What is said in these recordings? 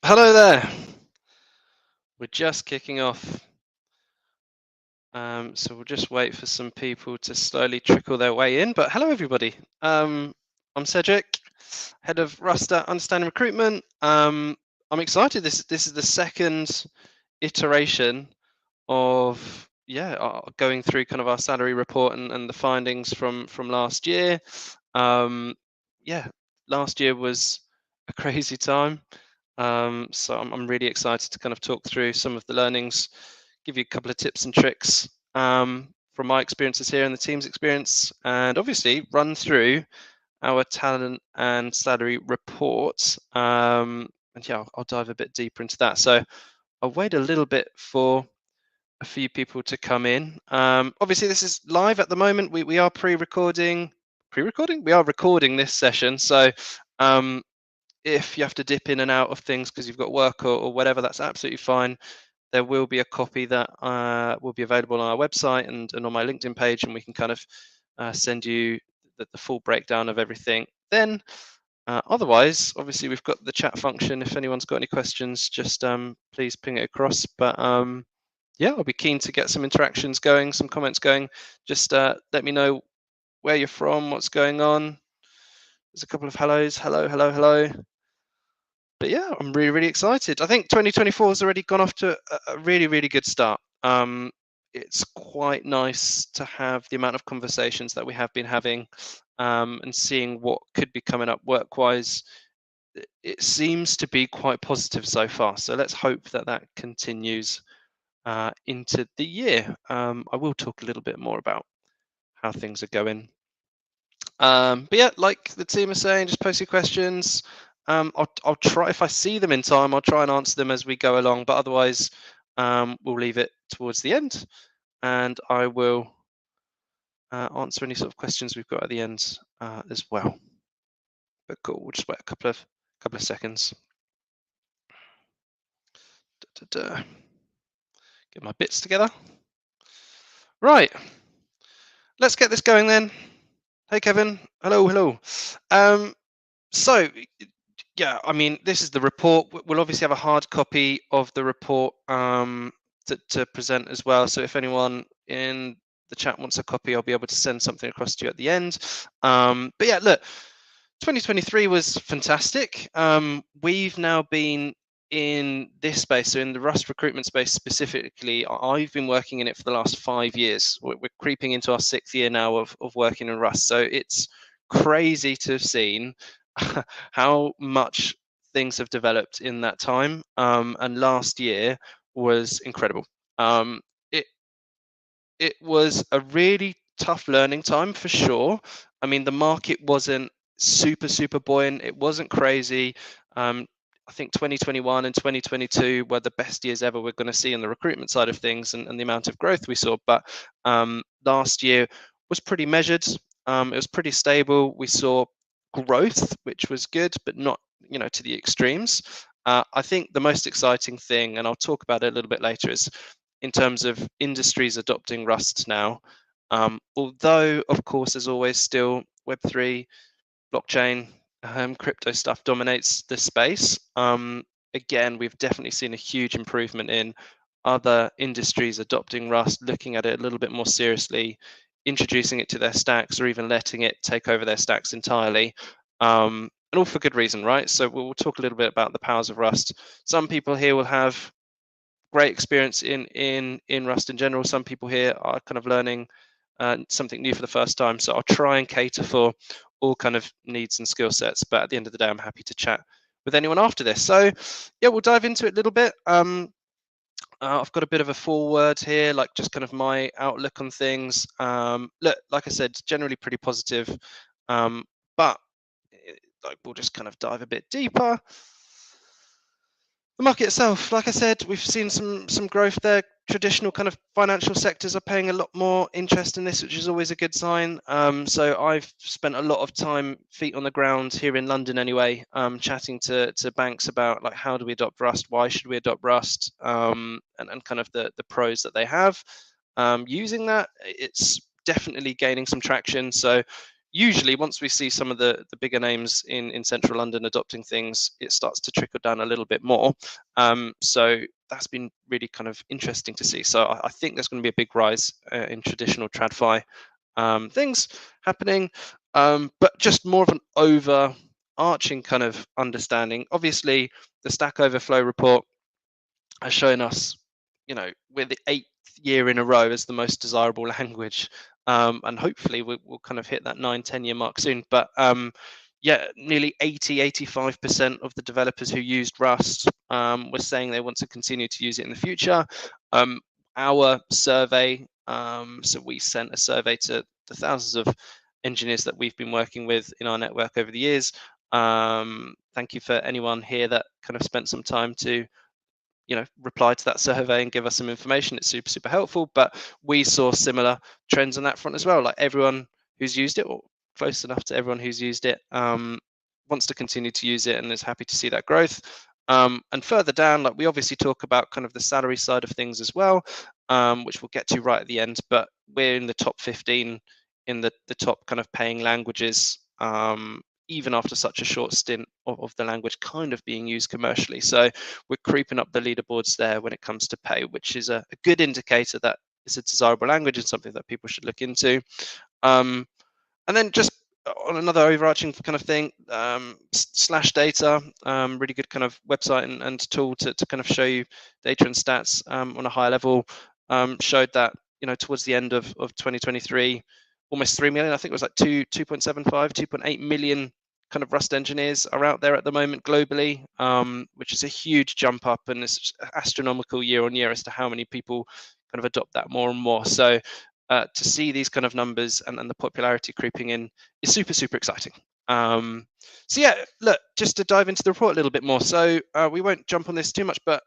Hello there. We're just kicking off. So we'll just wait for some people to slowly trickle their way in. But hello, everybody. I'm Cedric, Head of Rust Recruitment. I'm excited. This is the second iteration of going through kind of our salary report and the findings from last year. Last year was a crazy time. So I'm really excited to kind of talk through some of the learnings, give you a couple of tips and tricks from my experiences here and the team's experience, and obviously run through our talent and salary reports. And yeah, I'll dive a bit deeper into that. So I'll wait a little bit for a few people to come in. Obviously, this is live at the moment. We are pre-recording. We are recording this session. So if you have to dip in and out of things because you've got work or whatever, that's absolutely fine. There will be a copy that will be available on our website and on my LinkedIn page, and we can kind of send you the full breakdown of everything then. Otherwise, obviously, we've got the chat function. If anyone's got any questions, just please ping it across. But yeah, I'll be keen to get some interactions going, some comments going. Just let me know where you're from, what's going on. There's a couple of hellos. Hello. But yeah, I'm really excited. I think 2024 has already gone off to a really good start. It's quite nice to have the amount of conversations that we have been having and seeing what could be coming up work-wise. It seems to be quite positive so far. So let's hope that that continues into the year. I will talk a little bit more about how things are going. But yeah, like the team is saying, just post your questions. I'll try, if I see them in time, I'll try and answer them as we go along, but otherwise we'll leave it towards the end and I will answer any sort of questions we've got at the end as well. But cool, we'll just wait a couple of seconds. Get my bits together. Right, let's get this going then. Hey Kevin, hello. So yeah, I mean, this is the report. We'll obviously have a hard copy of the report to present as well. So if anyone in the chat wants a copy, I'll be able to send something across to you at the end. But yeah, look, 2023 was fantastic. We've now been in this space, so in the Rust recruitment space specifically, I've been working in it for the last 5 years. We're creeping into our 6th year now of working in Rust. So it's crazy to have seen how much things have developed in that time. And last year was incredible. It was a really tough learning time for sure. I mean, the market wasn't super buoyant. It wasn't crazy. I think 2021 and 2022 were the best years ever we're going to see in the recruitment side of things and the amount of growth we saw. But last year was pretty measured. It was pretty stable. We saw growth, which was good, but not, to the extremes. I think the most exciting thing, and I'll talk about it a little bit later, is in terms of industries adopting Rust now. Although, of course, there's always still Web3, blockchain, crypto stuff dominates this space. Again, we've definitely seen a huge improvement in other industries adopting Rust, looking at it a little bit more seriously, introducing it to their stacks or even letting it take over their stacks entirely. And all for good reason, right? So we'll talk a little bit about the powers of Rust. Some people here will have great experience in Rust in general. Some people here are kind of learning something new for the first time. So I'll try and cater for all kind of needs and skill sets. But at the end of the day, I'm happy to chat with anyone after this. So yeah, we'll dive into it a little bit. I've got a bit of a foreword here, like just kind of my outlook on things. Look, like I said, generally pretty positive, but like we'll just kind of dive a bit deeper. The market itself, like I said, we've seen some growth there. Traditional kind of financial sectors are paying a lot more interest in this, which is always a good sign. So I've spent a lot of time, feet on the ground here in London anyway, chatting to banks about like how do we adopt Rust, why should we adopt Rust, and kind of the pros that they have. Using that, it's definitely gaining some traction. So usually once we see some of the bigger names in central London adopting things, it starts to trickle down a little bit more. So that's been really kind of interesting to see. So I think there's going to be a big rise in traditional TradFi things happening, but just more of an overarching kind of understanding. Obviously, the Stack Overflow report has shown us, we're the 8th year in a row as the most desirable language, and hopefully we'll kind of hit that 9-10 year mark soon. But yeah, nearly 85% of the developers who used Rust were saying they want to continue to use it in the future. Our survey, so we sent a survey to the thousands of engineers that we've been working with in our network over the years. Thank you for anyone here that kind of spent some time to reply to that survey and give us some information. It's super helpful. But we saw similar trends on that front as well. Like everyone who's used it, or close enough to everyone who's used it, wants to continue to use it and is happy to see that growth. And further down, like we obviously talk about kind of the salary side of things as well, which we'll get to right at the end. But we're in the top 15 in the top kind of paying languages, even after such a short stint of the language kind of being used commercially. So we're creeping up the leaderboards there when it comes to pay, which is a good indicator that it's a desirable language and something that people should look into. And then just on another overarching kind of thing, Slash Data, really good kind of website and tool to kind of show you data and stats on a higher level, showed that, towards the end of 2023, almost 3 million, I think it was like 2.75, 2.8 million kind of Rust engineers are out there at the moment globally, which is a huge jump up, and it's astronomical year on year as to how many people kind of adopt that more and more. So to see these kind of numbers and the popularity creeping in is super exciting. So yeah, look, just to dive into the report a little bit more. So we won't jump on this too much, but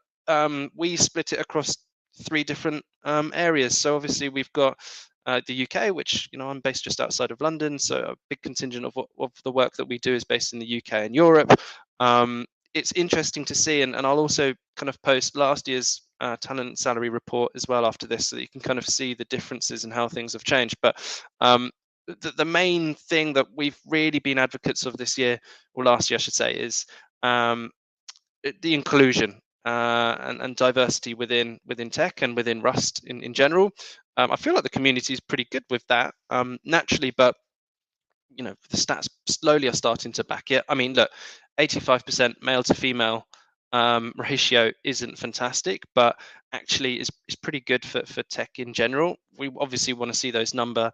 we split it across 3 different areas. So obviously we've got the UK, which I'm based just outside of London, so a big contingent of the work that we do is based in the UK and Europe. It's interesting to see, and I'll also kind of post last year's talent salary report as well after this, so that you can kind of see the differences and how things have changed. But the main thing that we've really been advocates of this year, or last year I should say, is the inclusion and diversity within tech and within Rust in general. I feel like the community is pretty good with that naturally, but the stats slowly are starting to back it. I mean, look, 85% male to female ratio isn't fantastic, but actually is pretty good for tech in general. We obviously want to see those numbers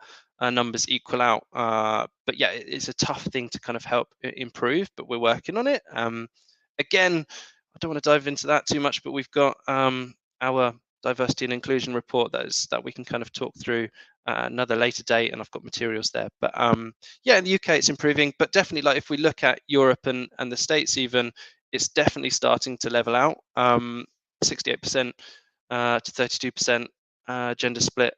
equal out, but yeah, it's a tough thing to kind of help improve, but we're working on it. Again, I don't want to dive into that too much, but we've got our diversity and inclusion report that we can kind of talk through another later date, and I've got materials there. But yeah, in the UK it's improving, but definitely, like if we look at Europe and the States even, it's definitely starting to level out. 68% to 32% gender split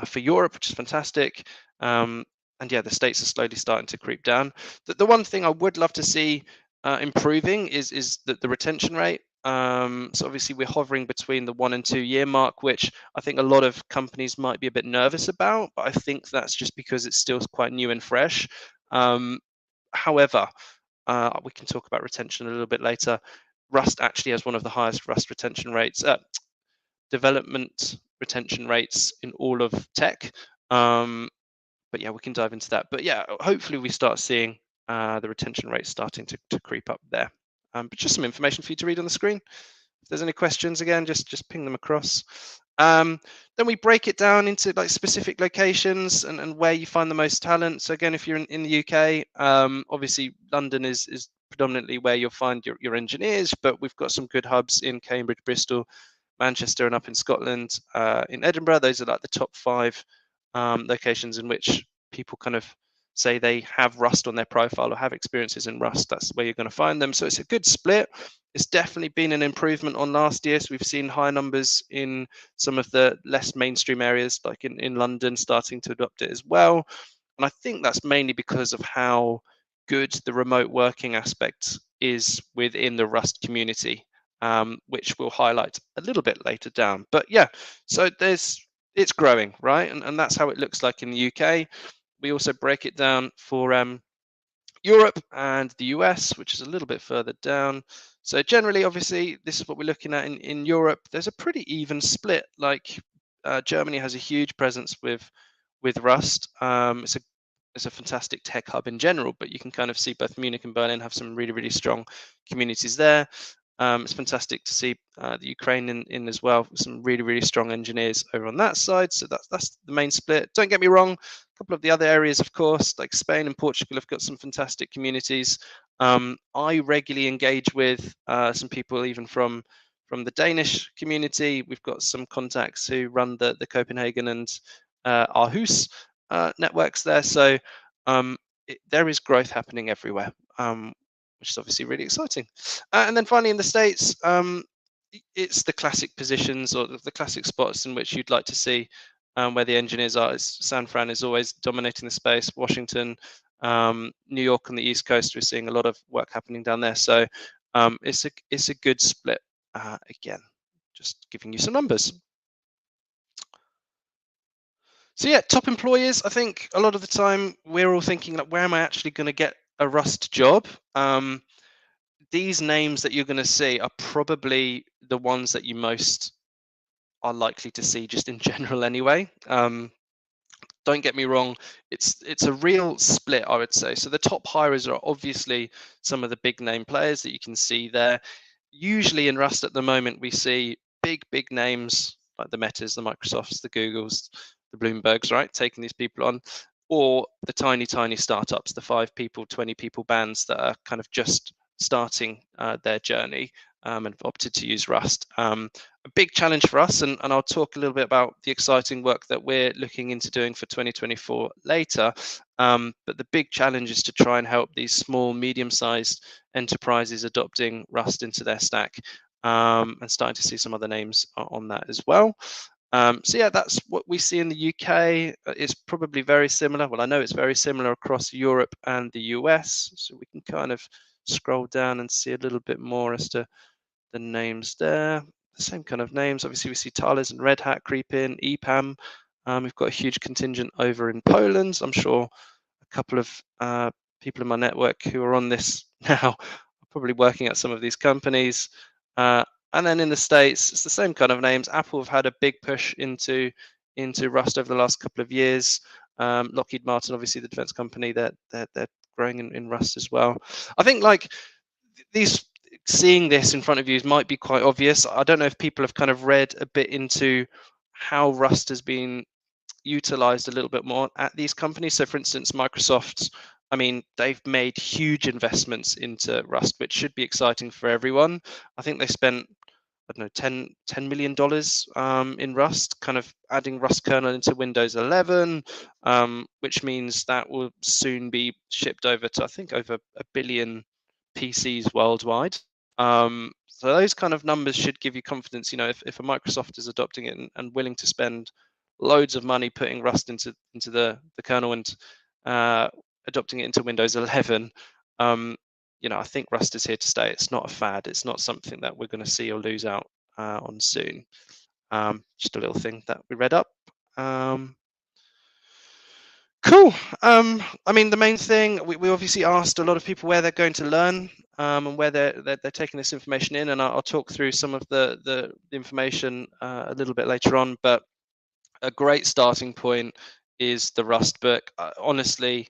for Europe, which is fantastic. And yeah, the States are slowly starting to creep down. The one thing I would love to see improving is the retention rate. So obviously we're hovering between the 1 and 2 year mark, which I think a lot of companies might be a bit nervous about, but I think that's just because it's still quite new and fresh. However, we can talk about retention a little bit later. Rust actually has one of the highest Rust retention rates, development retention rates in all of tech. But yeah, we can dive into that. But yeah, hopefully we start seeing the retention rate starting to creep up there. But just some information for you to read on the screen. If there's any questions, again, just ping them across. Then we break it down into like specific locations and where you find the most talent. So again, if you're in the UK, obviously London is predominantly where you'll find your engineers, but we've got some good hubs in Cambridge, Bristol, Manchester, and up in Scotland, in Edinburgh. Those are like the top 5 locations in which people kind of say they have Rust on their profile or have experiences in Rust. That's where you're going to find them. So it's a good split. It's definitely been an improvement on last year. So we've seen high numbers in some of the less mainstream areas, like in London, starting to adopt it as well. And I think that's mainly because of how good the remote working aspect is within the Rust community, which we'll highlight a little bit later down. But yeah, so it's growing, right? And that's how it looks like in the UK. We also break it down for Europe and the US, which is a little bit further down. So generally, obviously, this is what we're looking at in Europe. There's a pretty even split. Like Germany has a huge presence with Rust. It's a fantastic tech hub in general, but you can kind of see both Munich and Berlin have some really, really strong communities there. It's fantastic to see the Ukraine in as well, with some really, really strong engineers over on that side. So that's the main split. Don't get me wrong, a couple of the other areas, of course, like Spain and Portugal, have got some fantastic communities. I regularly engage with some people even from the Danish community. We've got some contacts who run the Copenhagen and Aarhus networks there. So there is growth happening everywhere, which is obviously really exciting. And then finally in the States, it's the classic positions or the classic spots in which you'd like to see where the engineers are. San Fran is always dominating the space. Washington, New York on the East Coast, we're seeing a lot of work happening down there. So it's a good split. Again, just giving you some numbers. So yeah, top employers. I think a lot of the time we're all thinking like, where am I actually going to get a Rust job? These names that you're going to see are probably the ones that you most are likely to see just in general anyway. Don't get me wrong, it's a real split, I would say. So the top hirers are obviously some of the big name players that you can see there. Usually in Rust at the moment, we see big names like the Metas, the Microsofts, the Googles, the Bloombergs, right, taking these people on, or the tiny startups, the 5 people, 20 people bands that are kind of just starting their journey and opted to use Rust. A big challenge for us, and I'll talk a little bit about the exciting work that we're looking into doing for 2024 later. But the big challenge is to try and help these small, medium-sized enterprises adopting Rust into their stack, and starting to see some other names on that as well. So yeah, that's what we see in the UK. It's probably very similar. Well, I know it's very similar across Europe and the US. So we can kind of scroll down and see a little bit more as to the names there. The same kind of names. Obviously, we see Thales and Red Hat creep in, EPAM. We've got a huge contingent over in Poland. I'm sure a couple of people in my network who are on this now are probably working at some of these companies. And then in the States, it's the same kind of names. Apple have had a big push into Rust over the last couple of years. Lockheed Martin, obviously the defense company, they're growing in Rust as well. I think like these, seeing this in front of you might be quite obvious. I don't know if people have kind of read a bit into how Rust has been utilized a little bit more at these companies. So for instance, Microsoft, I mean, they've made huge investments into Rust, which should be exciting for everyone. I think they spent, I don't know, $10 million in Rust, kind of adding Rust kernel into Windows 11, which means that will soon be shipped over to, I think, over 1 billion PCs worldwide. So those kind of numbers should give you confidence. You know, if a Microsoft is adopting it and willing to spend loads of money putting Rust into the kernel and adopting it into Windows 11, you know, I think Rust is here to stay. It's not a fad. It's not something that we're going to see or lose out on soon. Just a little thing that we read up. Cool. I mean, the main thing, we obviously asked a lot of people where they're going to learn and where they're taking this information in, and I'll talk through some of the information a little bit later on. But a great starting point is the Rust book. Honestly,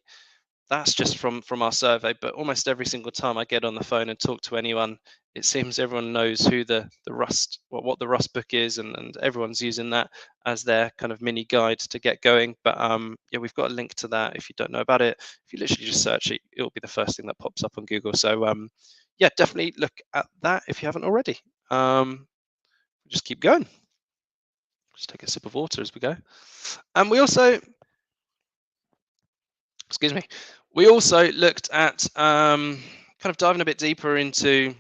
that's just from our survey, but almost every single time I get on the phone and talk to anyone, it seems everyone knows who the Rust, what the Rust book is, and everyone's using that as their kind of mini guide to get going. But yeah, we've got a link to that if you don't know about it. If you literally just search it, it'll be the first thing that pops up on Google. So yeah, definitely look at that if you haven't already. Just keep going. Just take a sip of water as we go. And we also, excuse me, we also looked at kind of diving a bit deeper into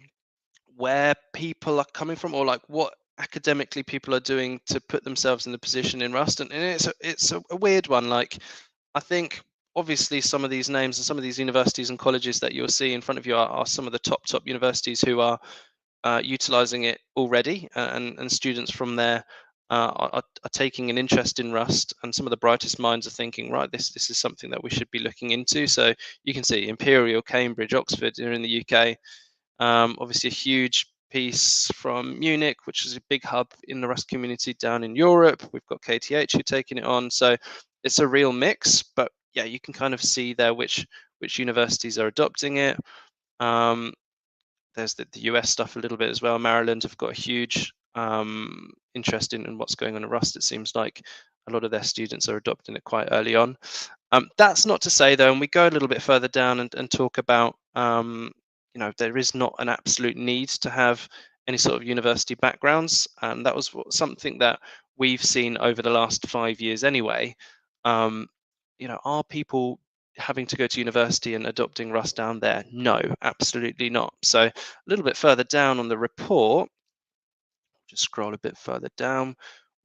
where people are coming from, or like what academically people are doing to put themselves in the position in Rust. And it's a weird one. Like, I think obviously some of these names and some of these universities and colleges that you'll see in front of you are some of the top universities who are utilizing it already, and students from there are taking an interest in Rust, and some of the brightest minds are thinking, right, this is something that we should be looking into. So you can see Imperial, Cambridge, Oxford here in the UK. Obviously, a huge piece from Munich, which is a big hub in the Rust community down in Europe. We've got KTH who are taking it on. So it's a real mix, but yeah, you can kind of see there which universities are adopting it. There's the US stuff a little bit as well. Maryland have got a huge interest in what's going on in Rust. It seems like a lot of their students are adopting it quite early on. That's not to say, though, and we go a little bit further down and talk about, there is not an absolute need to have any sort of university backgrounds. And that was something that we've seen over the last 5 years anyway. Are people having to go to university and adopting Rust down there? No, absolutely not. So a little bit further down on the report, just scroll a bit further down,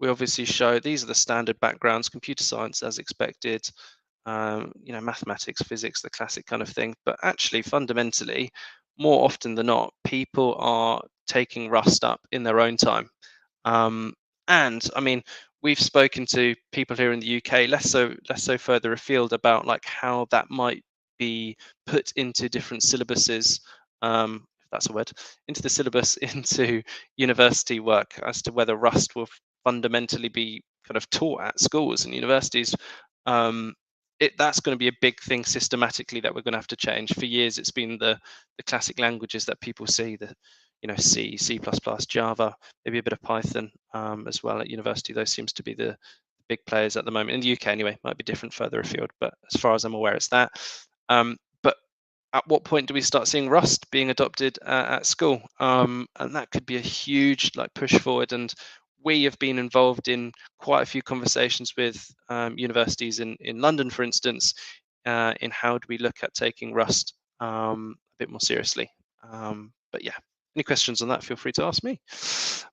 we obviously show these are the standard backgrounds: computer science as expected, mathematics, physics, the classic kind of thing. But actually, fundamentally, more often than not, people are taking Rust up in their own time. And I mean, we've spoken to people here in the UK, less so further afield, about like how that might be put into different syllabuses, if that's a word, into the syllabus, into university work, as to whether Rust will fundamentally be kind of taught at schools and universities. That's going to be a big thing systematically that we're going to have to change. For years, it's been the classic languages that people see, the C, C++, Java, maybe a bit of Python as well at university. Those seems to be the big players at the moment. In the UK anyway, might be different further afield, but as far as I'm aware, it's that. But at what point do we start seeing Rust being adopted at school? And that could be a huge push forward. And we have been involved in quite a few conversations with universities in London, for instance, in how do we look at taking Rust a bit more seriously. But yeah, any questions on that, feel free to ask me.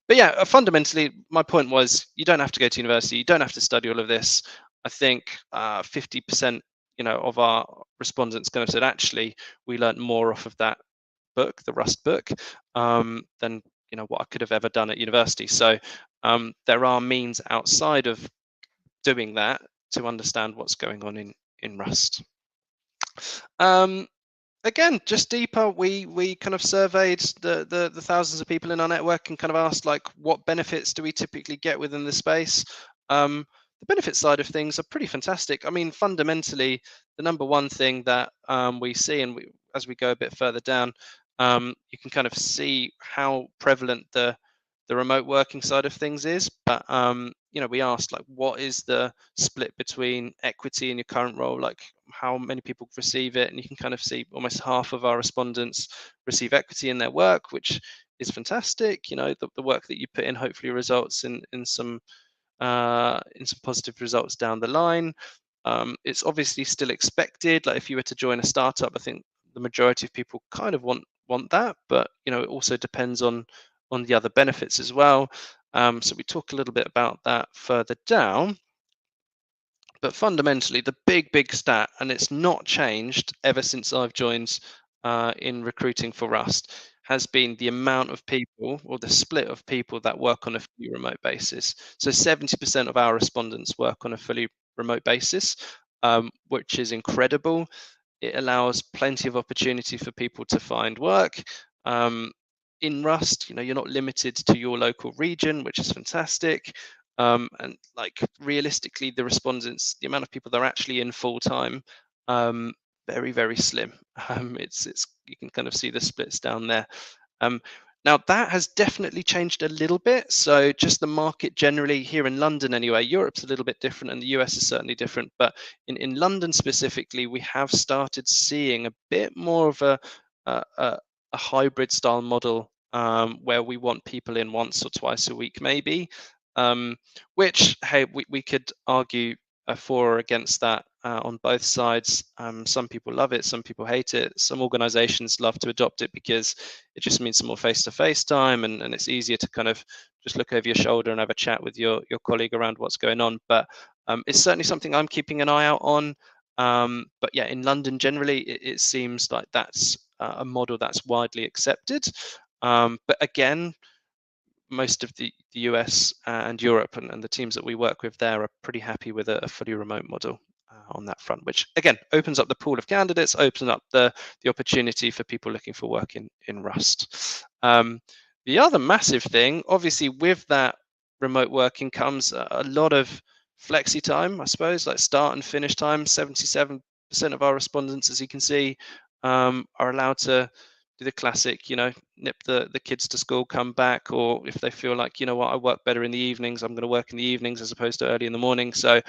But yeah, fundamentally, my point was you don't have to go to university. You don't have to study all of this. I think 50% of our respondents kind of said, actually, we learned more off of that book, the Rust book, than what I could have ever done at university. So there are means outside of doing that to understand what's going on in Rust. Again, just deeper, we kind of surveyed the thousands of people in our network and kind of asked, like, what benefits do we typically get within the space? The benefit side of things are pretty fantastic. I mean, fundamentally, the number one thing that we see, and as we go a bit further down, you can kind of see how prevalent the remote working side of things is. But we asked, like, what is the split between equity in your current role, like how many people receive it, and you can kind of see almost half of our respondents receive equity in their work, which is fantastic. The work that you put in hopefully results in some positive results down the line. It's obviously still expected. Like if you were to join a startup, I think the majority of people kind of want that, but it also depends on the other benefits as well. So we talk a little bit about that further down. But fundamentally, the big stat, and it's not changed ever since I've joined in recruiting for Rust, has been the amount of people, or the split of people, that work on a fully remote basis. So 70% of our respondents work on a fully remote basis, which is incredible. It allows plenty of opportunity for people to find work. In Rust, you're not limited to your local region, which is fantastic. And like realistically, the respondents, the amount of people that are actually in full time, very slim. It's you can kind of see the splits down there. Now that has definitely changed a little bit. So just the market generally here in London anyway, Europe's a little bit different and the US is certainly different. But in London specifically, we have started seeing a bit more of a hybrid style model, where we want people in once or twice a week maybe, which, hey, we could argue for or against that on both sides. Some people love it, some people hate it. Some organizations love to adopt it because it just means some more face-to-face time, and it's easier to kind of just look over your shoulder and have a chat with your colleague around what's going on. But it's certainly something I'm keeping an eye out on. But yeah, in London generally, it seems like that's a model that's widely accepted. But again, most of the US and Europe and the teams that we work with there are pretty happy with a fully remote model on that front, which again opens up the pool of candidates, opens up the opportunity for people looking for work in Rust. The other massive thing, obviously, with that remote working comes a lot of flexi time, I suppose, like start and finish time. 77% of our respondents, as you can see, are allowed to do the classic, nip the kids to school, come back, or if they feel like, I work better in the evenings, I'm going to work in the evenings as opposed to early in the morning. So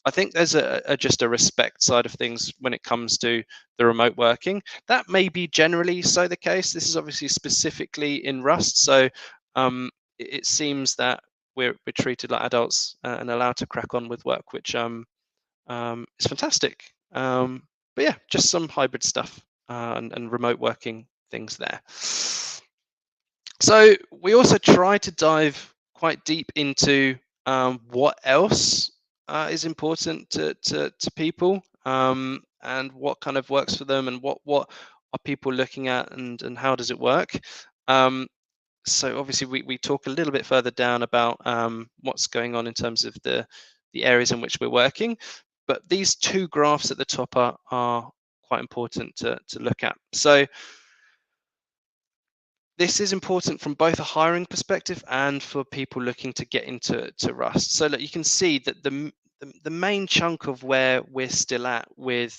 I think there's just a respect side of things when it comes to the remote working. That may be generally so the case. This is obviously specifically in Rust. So it seems that we're treated like adults and allowed to crack on with work, which is fantastic. But yeah, just some hybrid stuff and remote working things there. So we also try to dive quite deep into what else is important to people and what kind of works for them and what are people looking at and how does it work. So obviously we talk a little bit further down about what's going on in terms of the areas in which we're working, but these two graphs at the top are quite important to look at. So this is important from both a hiring perspective and for people looking to get into Rust. So that you can see that the main chunk of where we're still at with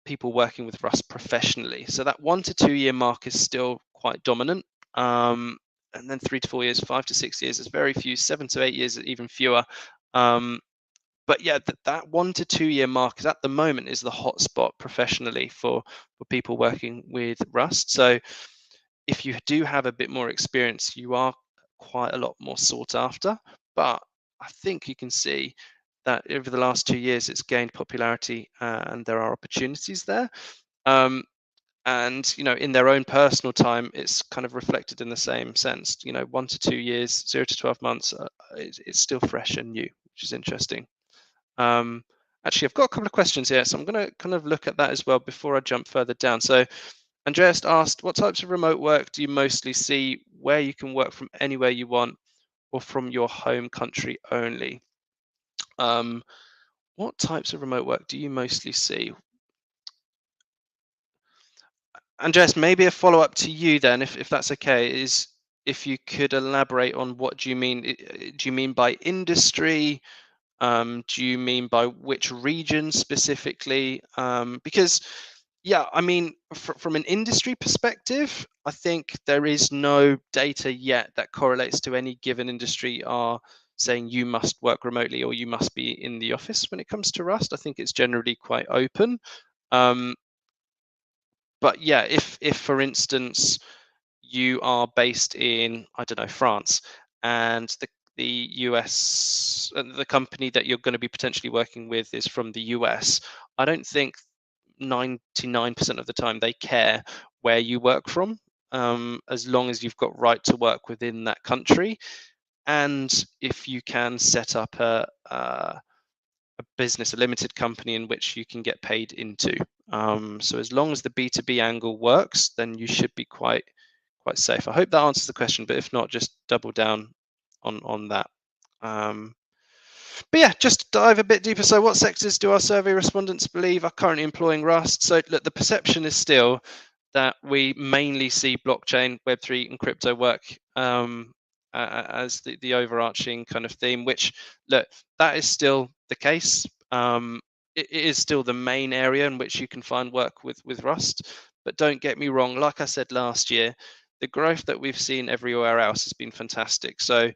people working with Rust professionally. So that 1 to 2 year mark is still quite dominant. And then 3 to 4 years, 5 to 6 years is very few, 7 to 8 years, even fewer. But yeah, that 1 to 2 year mark is at the moment is the hotspot professionally for people working with Rust. So if you do have a bit more experience, you are quite a lot more sought after. But I think you can see that over the last 2 years, it's gained popularity and there are opportunities there. And in their own personal time, it's kind of reflected in the same sense. 1 to 2 years, 0 to 12 months, it's still fresh and new, which is interesting. Actually, I've got a couple of questions here, so I'm going to kind of look at that as well before I jump further down. So Andreas asked, what types of remote work do you mostly see where you can work from anywhere you want or from your home country only? What types of remote work do you mostly see? Andreas, maybe a follow-up to you then, if that's okay, is if you could elaborate on what do you mean? Do you mean by industry? Do you mean by which region specifically? Because, yeah, I mean, from an industry perspective, I think there is no data yet that correlates to any given industry are saying you must work remotely or you must be in the office when it comes to Rust. I think it's generally quite open. But yeah, if for instance you are based in, I don't know, France, and the US, the company that you're going to be potentially working with is from the US, I don't think 99% of the time they care where you work from, as long as you've got right to work within that country, and if you can set up a business, a limited company in which you can get paid into. So as long as the B2B angle works, then you should be quite safe. I hope that answers the question, but if not, just double down on that. But yeah, just dive a bit deeper. So what sectors do our survey respondents believe are currently employing Rust? So look, the perception is still that we mainly see blockchain, Web3 and crypto work as the overarching kind of theme, which look, that is still the case. It is still the main area in which you can find work with Rust. But don't get me wrong, like I said last year, the growth that we've seen everywhere else has been fantastic. So,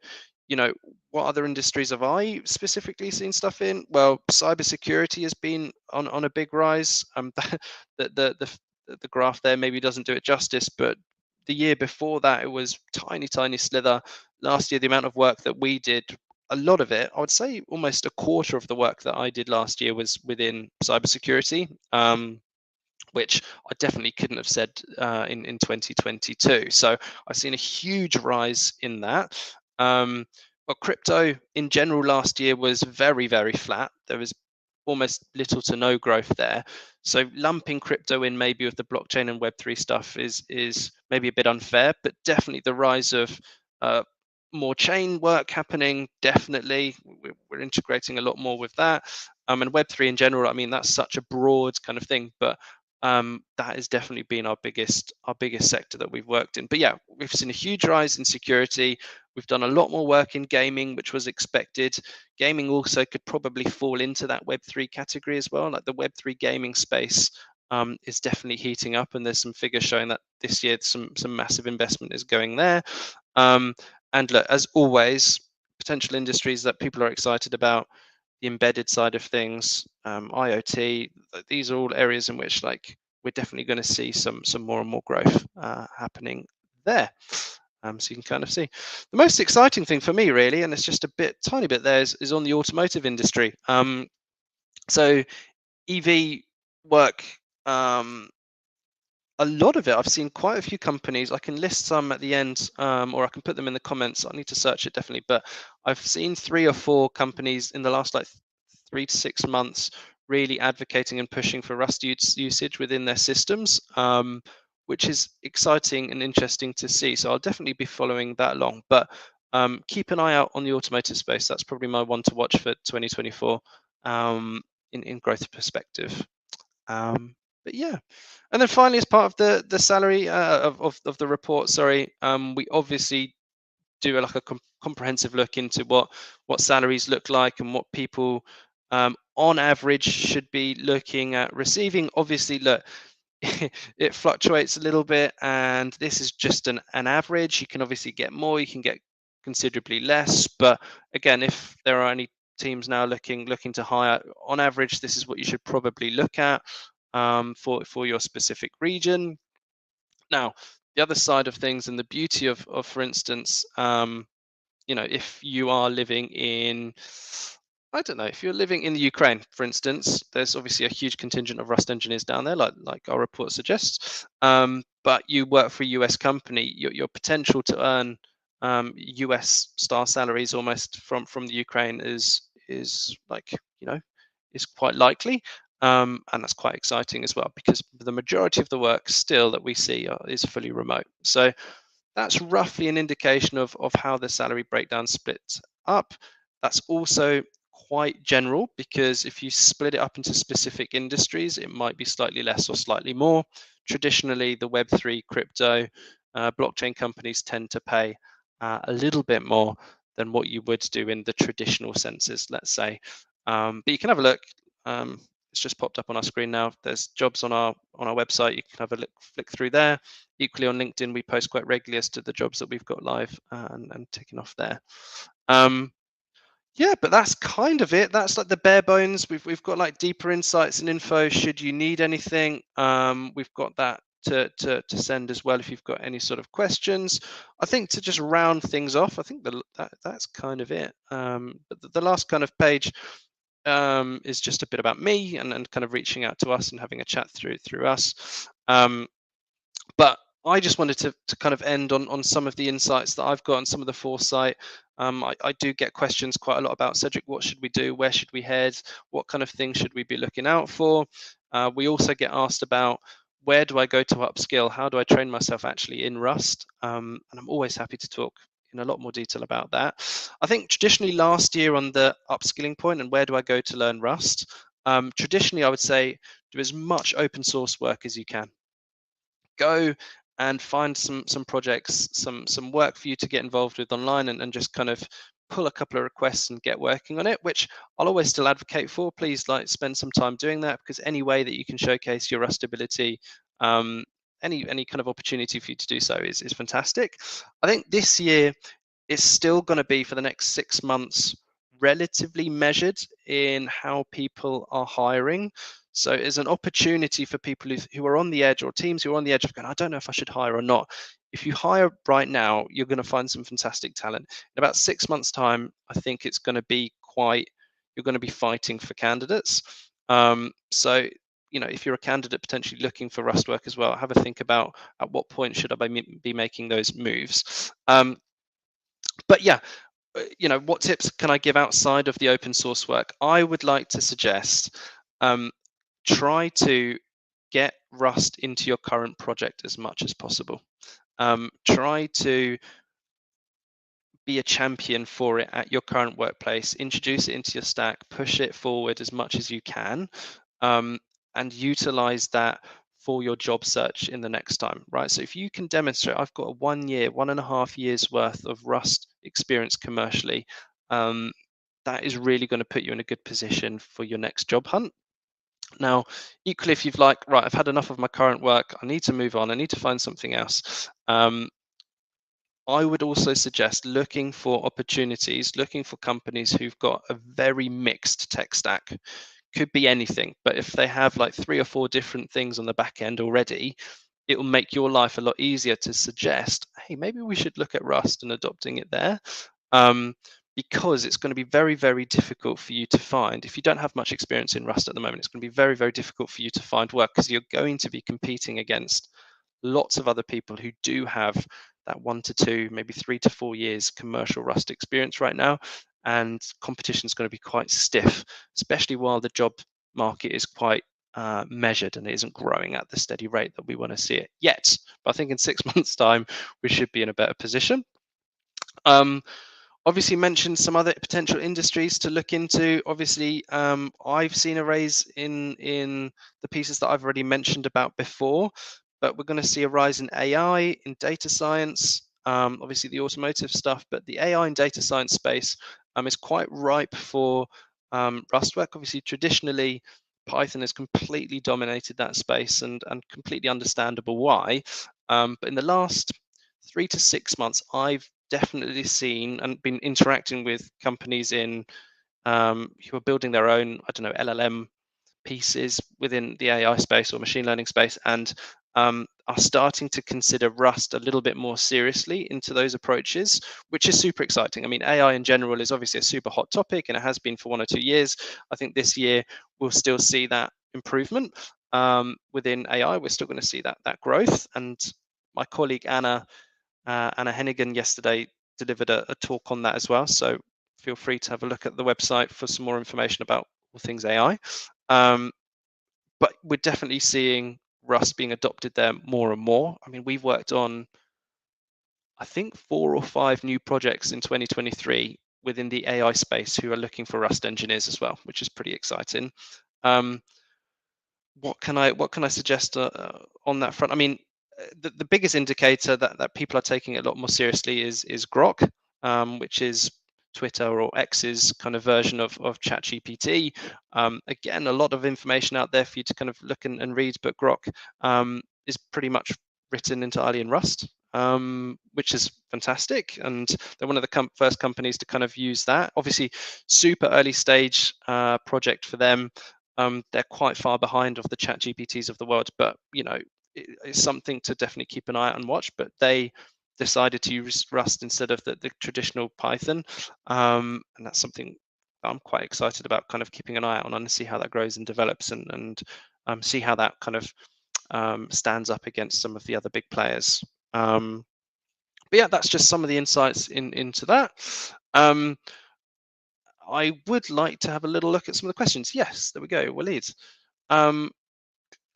what other industries have I specifically seen stuff in? Well, cybersecurity has been on a big rise. The graph there maybe doesn't do it justice, but the year before that it was tiny slither. Last year, the amount of work that we did, a lot of it, I would say almost a quarter of the work that I did last year was within cybersecurity. Which I definitely couldn't have said in 2022. So I've seen a huge rise in that. But crypto in general last year was very flat. There was almost little to no growth there. So lumping crypto in maybe with the blockchain and Web3 stuff is maybe a bit unfair, but definitely the rise of more chain work happening, definitely. We're integrating a lot more with that. And Web3 in general, I mean, that's such a broad kind of thing, but that has definitely been our biggest sector that we've worked in. But yeah, we've seen a huge rise in security. We've done a lot more work in gaming, which was expected. Gaming also could probably fall into that Web3 category as well. Like the Web3 gaming space is definitely heating up, and there's some figures showing that this year some massive investment is going there. Um, and look, as always, potential industries that people are excited about, the embedded side of things, IoT, these are all areas in which like we're definitely going to see some more and more growth happening there. So you can kind of see the most exciting thing for me really, and it's just tiny bit there, is on the automotive industry. So EV work, a lot of it, I've seen quite a few companies. I can list some at the end, or I can put them in the comments. I need to search it definitely, but I've seen 3 or 4 companies in the last like 3 to 6 months really advocating and pushing for Rust usage within their systems, which is exciting and interesting to see. So I'll definitely be following that along. But keep an eye out on the automotive space. That's probably my one to watch for 2024 in growth perspective. But yeah, and then finally, as part of the salary of the report, sorry, we obviously do like a comprehensive look into what salaries look like and what people on average should be looking at receiving. Obviously, look, it fluctuates a little bit, and this is just an average. You can obviously get more, you can get considerably less, but again, if there are any teams now looking to hire, on average, this is what you should probably look at for your specific region. Now, the other side of things and the beauty of for instance, if you are living in, I don't know, if you're living in the Ukraine, for instance, there's obviously a huge contingent of Rust engineers down there, like our report suggests. But you work for a US company, your potential to earn US star salaries almost from the Ukraine is like, is quite likely. And that's quite exciting as well, because the majority of the work still that we see is fully remote. So that's roughly an indication of how the salary breakdown splits up. That's also quite general, because if you split it up into specific industries, it might be slightly less or slightly more. Traditionally, the Web3 crypto blockchain companies tend to pay a little bit more than what you would do in the traditional senses, let's say. But you can have a look. It's just popped up on our screen now. There's jobs on our website. You can have a look, flick through there. Equally on LinkedIn, we post quite regularly as to the jobs that we've got live and ticking off there. Yeah, but that's kind of it. That's like the bare bones. We've got like deeper insights and info should you need anything. We've got that to send as well if you've got any sort of questions. I think to just round things off, I think that's kind of it. But the last kind of page is just a bit about me and kind of reaching out to us and having a chat through us. But I just wanted to kind of end on some of the insights that I've got and some of the foresight. I do get questions quite a lot about, Cedric, what should we do? Where should we head? What kind of things should we be looking out for? We also get asked about, where do I go to upskill? How do I train myself actually in Rust? And I'm always happy to talk in a lot more detail about that. I think traditionally last year on the upskilling point and where do I go to learn Rust, traditionally I would say do as much open source work as you can. Go and find some projects, some work for you to get involved with online, and just kind of pull a couple of requests and get working on it, which I'll always still advocate for. Please spend some time doing that, because any way that you can showcase your Rust ability, any kind of opportunity for you to do so is fantastic. I think this year is still going to be, for the next 6 months, relatively measured in how people are hiring. So it's an opportunity for people who are on the edge, or teams who are on the edge of going, I don't know if I should hire or not. If you hire right now, you're going to find some fantastic talent. In about 6 months' time, I think it's going to be you're going to be fighting for candidates. So, if you're a candidate potentially looking for Rust work as well, have a think about at what point should I be making those moves. But yeah, what tips can I give outside of the open source work? I would like to suggest try to get Rust into your current project as much as possible. Try to be a champion for it at your current workplace, introduce it into your stack, push it forward as much as you can, um, and utilize that for your job search in the next time, right? So if you can demonstrate, I've got a 1 year, 1.5 years worth of Rust experience commercially, that is really going to put you in a good position for your next job hunt. Now, equally, if you've like, right, I've had enough of my current work, I need to move on, I need to find something else. I would also suggest looking for opportunities, looking for companies who've got a very mixed tech stack. Could be anything, but if they have like 3 or 4 different things on the back end already, it will make your life a lot easier to suggest, hey, maybe we should look at Rust and adopting it there. Because it's going to be very, very difficult for you to find. If you don't have much experience in Rust at the moment, it's going to be very, very difficult for you to find work because you're going to be competing against lots of other people who do have that 1 to 2, maybe 3 to 4 years commercial Rust experience right now. And competition is going to be quite stiff, especially while the job market is quite measured and it isn't growing at the steady rate that we want to see it yet. But I think in 6 months' time, we should be in a better position. Obviously mentioned some other potential industries to look into. Obviously, I've seen a rise in the pieces that I've already mentioned about before, but we're going to see a rise in AI, in data science, obviously the automotive stuff, but the AI and data science space is quite ripe for Rust work. Obviously, traditionally, Python has completely dominated that space and completely understandable why. But in the last 3 to 6 months, I've definitely seen and been interacting with companies in who are building their own, I don't know, LLM pieces within the AI space or machine learning space, and are starting to consider Rust a little bit more seriously into those approaches, which is super exciting. I mean, AI in general is obviously a super hot topic, and it has been for 1 or 2 years. I think this year we'll still see that improvement within AI. We're still going to see that growth. And my colleague Anna Hennigan yesterday delivered a talk on that as well. So feel free to have a look at the website for some more information about all things AI. But we're definitely seeing Rust being adopted there more and more. I mean, we've worked on, I think, 4 or 5 new projects in 2023 within the AI space who are looking for Rust engineers as well, which is pretty exciting. What can I suggest on that front? I mean, the biggest indicator that people are taking it a lot more seriously is Grok, which is Twitter or X's kind of version of ChatGPT. Again, a lot of information out there for you to kind of look and read, but Grok is pretty much written entirely in Rust, which is fantastic. And they're one of the first companies to kind of use that. Obviously, super early stage project for them. They're quite far behind of the Chat GPTs of the world, but it's something to definitely keep an eye out and watch. But they decided to use Rust instead of the traditional Python, and that's something I'm quite excited about, kind of keeping an eye out on and see how that grows and develops, and see how that kind of stands up against some of the other big players. But yeah, that's just some of the insights into that. I would like to have a little look at some of the questions. Yes, there we go. Waleed.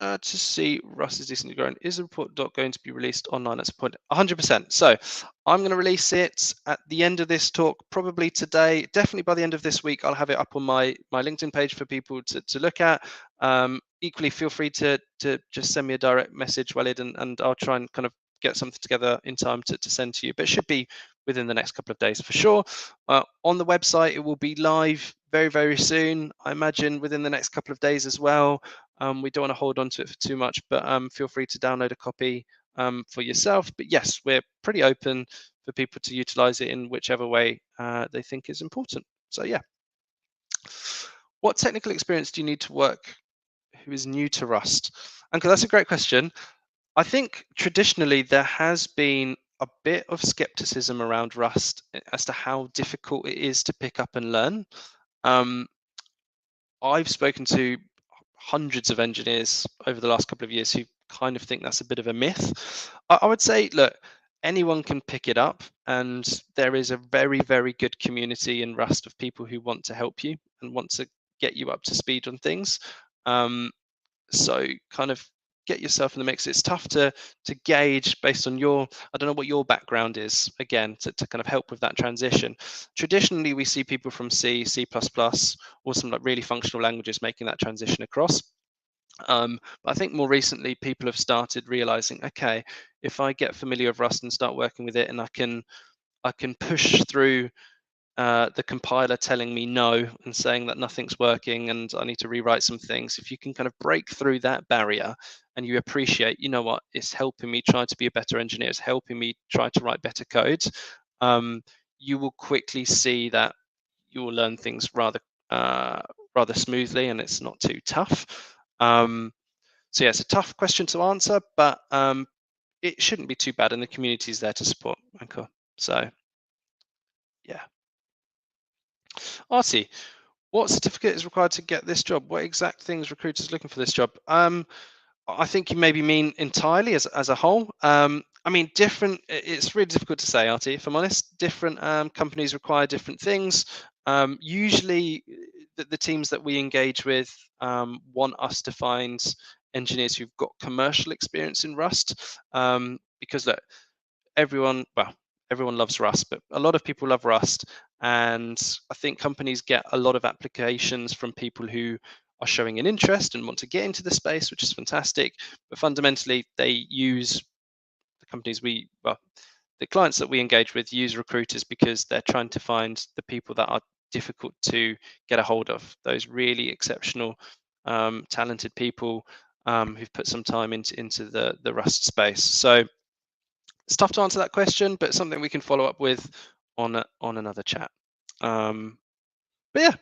To see Rust is decently grown. Is the report doc going to be released online at some point? 100%. So I'm going to release it at the end of this talk, probably today. Definitely by the end of this week, I'll have it up on my LinkedIn page for people to look at. Equally, feel free to just send me a direct message, Walid, and I'll try and kind of get something together in time to send to you. But it should be within the next couple of days for sure. On the website, it will be live very, very soon. I imagine within the next couple of days as well. We don't want to hold on to it for too much, but feel free to download a copy for yourself. But yes, we're pretty open for people to utilize it in whichever way they think is important. So yeah. What technical experience do you need to work who is new to Rust? And that's a great question. I think traditionally there has been a bit of skepticism around Rust as to how difficult it is to pick up and learn. I've spoken to hundreds of engineers over the last couple of years who kind of think that's a bit of a myth. I would say, look, anyone can pick it up, and there is a very, very good community in Rust of people who want to help you and want to get you up to speed on things. So kind of get yourself in the mix. It's tough to gauge based on your, I don't know what your background is, again, to kind of help with that transition. Traditionally, we see people from C++, or some like really functional languages making that transition across. But I think more recently, people have started realizing, okay, if I get familiar with Rust and start working with it, and I can push through the compiler telling me no and saying that nothing's working and I need to rewrite some things. If you can kind of break through that barrier and you appreciate, you know what, it's helping me try to be a better engineer, it's helping me try to write better code, you will quickly see that you will learn things rather smoothly, and it's not too tough. So yeah, it's a tough question to answer, but it shouldn't be too bad, and the community is there to support Anchor. So yeah. Artie, what certificate is required to get this job? What exact things recruiters looking for this job? I think you maybe mean entirely as a whole. I mean, different. It's really difficult to say, Artie. If I'm honest, different companies require different things. Usually, the teams that we engage with want us to find engineers who've got commercial experience in Rust, because look, everyone loves Rust, but a lot of people love Rust, and I think companies get a lot of applications from people who are showing an interest and want to get into the space, which is fantastic. But fundamentally, they use the clients that we engage with use recruiters because they're trying to find the people that are difficult to get a hold of, those really exceptional, talented people who've put some time into the Rust space. So it's tough to answer that question, but something we can follow up with on another chat. But yeah,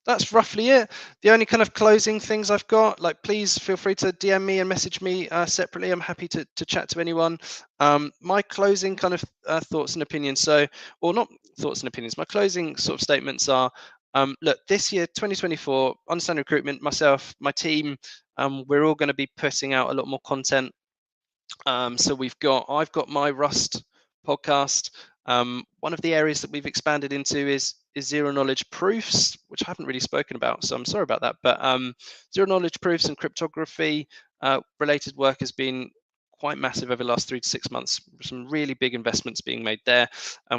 that's roughly it. The only kind of closing things I've got, like, please feel free to DM me and message me separately. I'm happy to chat to anyone. My closing kind of thoughts and opinions, or not thoughts and opinions, my closing sort of statements are, look, this year, 2024, Understand Recruitment, myself, my team, we're all going to be putting out a lot more content. So I've got my Rust podcast. One of the areas that we've expanded into is zero knowledge proofs, which I haven't really spoken about, so I'm sorry about that. But zero knowledge proofs and cryptography related work has been quite massive over the last 3 to 6 months. Some really big investments being made there.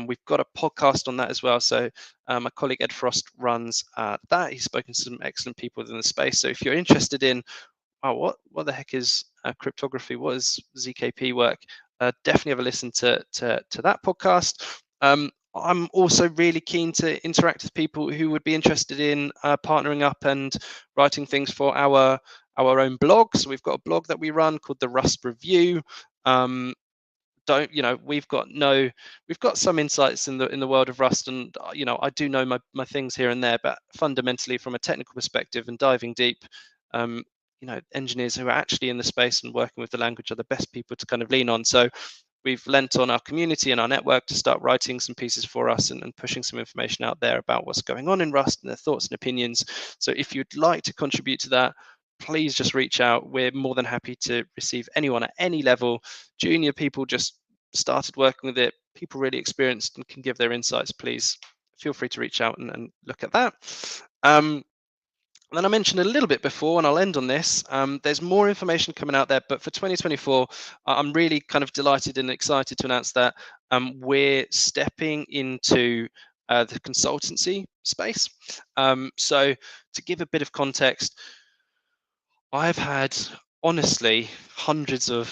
We've got a podcast on that as well. So my colleague Ed Frost runs that. He's spoken to some excellent people within the space. So if you're interested in, oh, what the heck is cryptography? What is ZKP work? Definitely have a listen to that podcast. I'm also really keen to interact with people who would be interested in partnering up and writing things for our own blog. So we've got a blog that we run called the Rust Review. We've got some insights in the world of Rust, and I do know my things here and there, but fundamentally from a technical perspective and diving deep, engineers who are actually in the space and working with the language are the best people to kind of lean on. So we've lent on our community and our network to start writing some pieces for us and pushing some information out there about what's going on in Rust and their thoughts and opinions. So if you'd like to contribute to that, please just reach out. We're more than happy to receive anyone at any level. Junior people just started working with it, people really experienced and can give their insights. Please feel free to reach out and look at that. And then I mentioned a little bit before, and I'll end on this. There's more information coming out there, but for 2024, I'm really kind of delighted and excited to announce that we're stepping into the consultancy space. So to give a bit of context, I've had, honestly, hundreds of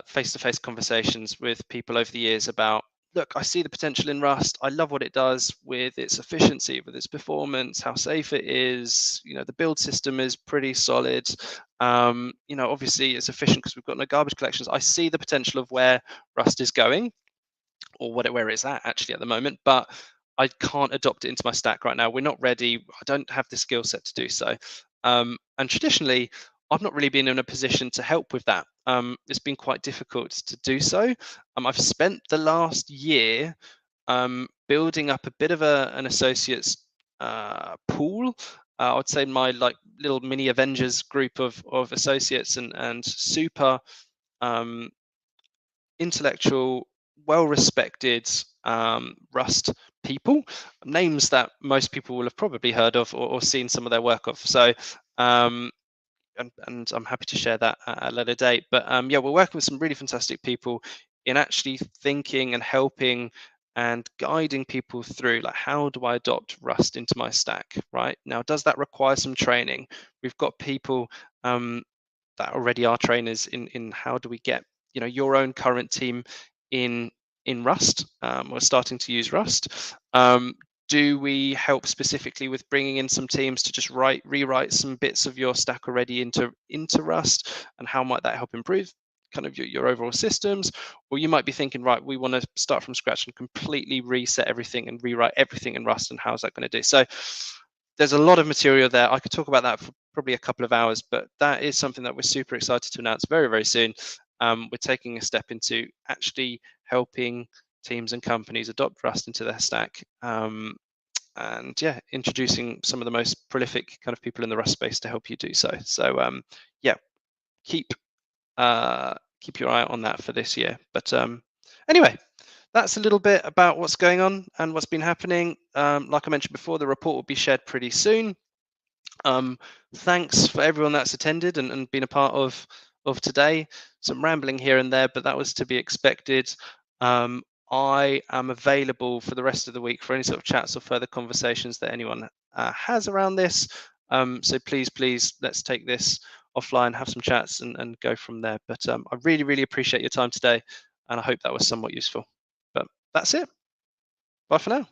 face-to-face conversations with people over the years about, look, I see the potential in Rust. I love what it does with its efficiency, with its performance, how safe it is. The build system is pretty solid. Obviously it's efficient because we've got no garbage collections. I see the potential of where Rust is going, or where it's at actually at the moment, but I can't adopt it into my stack right now. We're not ready. I don't have the skill set to do so. And traditionally, I've not really been in a position to help with that. It's been quite difficult to do so. I've spent the last year building up a bit of an associates pool. I would say my little mini Avengers group of associates and super intellectual, well-respected Rust people, names that most people will have probably heard of or seen some of their work of. So and I'm happy to share that at a later date. But yeah, we're working with some really fantastic people in actually thinking and helping and guiding people through, like, how do I adopt Rust into my stack? Right now, does that require some training? We've got people that already are trainers in how do we get your own current team in Rust, or starting to use Rust. Do we help specifically with bringing in some teams to just rewrite some bits of your stack already into Rust, and how might that help improve kind of your overall systems? Or you might be thinking, right, we want to start from scratch and completely reset everything and rewrite everything in Rust, and how's that going to do? So there's a lot of material there. I could talk about that for probably a couple of hours, but that is something that we're super excited to announce very, very soon. We're taking a step into actually helping teams and companies adopt Rust into their stack, and yeah, introducing some of the most prolific kind of people in the Rust space to help you do so. So yeah, keep your eye out on that for this year. But anyway, that's a little bit about what's going on and what's been happening. Like I mentioned before, the report will be shared pretty soon. Thanks for everyone that's attended and been a part of today. Some rambling here and there, but that was to be expected. I am available for the rest of the week for any sort of chats or further conversations that anyone has around this. So please, let's take this offline, have some chats, and go from there. But I really, really appreciate your time today, and I hope that was somewhat useful. But that's it. Bye for now.